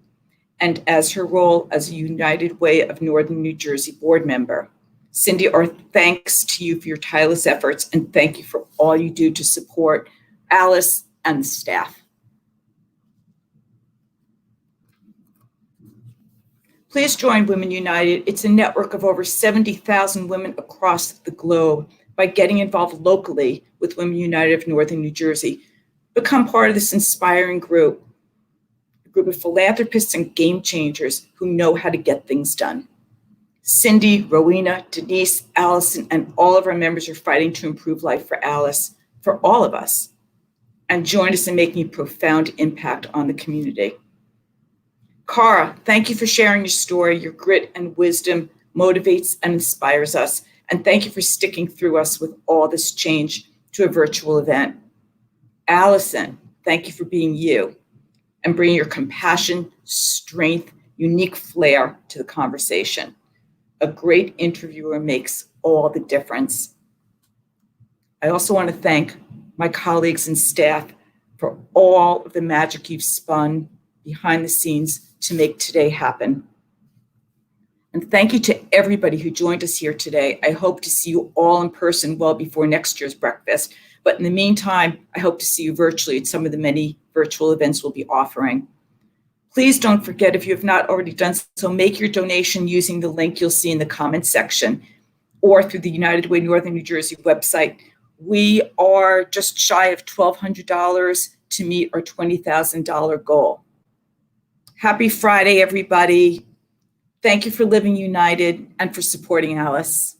and as her role as a United Way of Northern New Jersey board member. Cindy, our thanks to you for your tireless efforts, and thank you for all you do to support Alice and the staff. Please join Women United. It's a network of over 70,000 women across the globe. By getting involved locally with Women United of Northern New Jersey, become part of this inspiring group, a group of philanthropists and game changers who know how to get things done. Cindy, Rowena, Denise, Allison, and all of our members are fighting to improve life for Alice, for all of us, and join us in making a profound impact on the community. Cara, thank you for sharing your story. Your grit and wisdom motivates and inspires us. And thank you for sticking through us with all this change to a virtual event. Allison, thank you for being you and bringing your compassion, strength, unique flair to the conversation. A great interviewer makes all the difference. I also want to thank my colleagues and staff for all of the magic you've spun behind the scenes to make today happen. And thank you to everybody who joined us here today. I hope to see you all in person well before next year's breakfast. But in the meantime, I hope to see you virtually at some of the many virtual events we'll be offering. Please don't forget, if you have not already done so, make your donation using the link you'll see in the comments section or through the United Way Northern New Jersey website. We are just shy of $1,200 to meet our $20,000 goal. Happy Friday, everybody. Thank you for living united and for supporting Alice.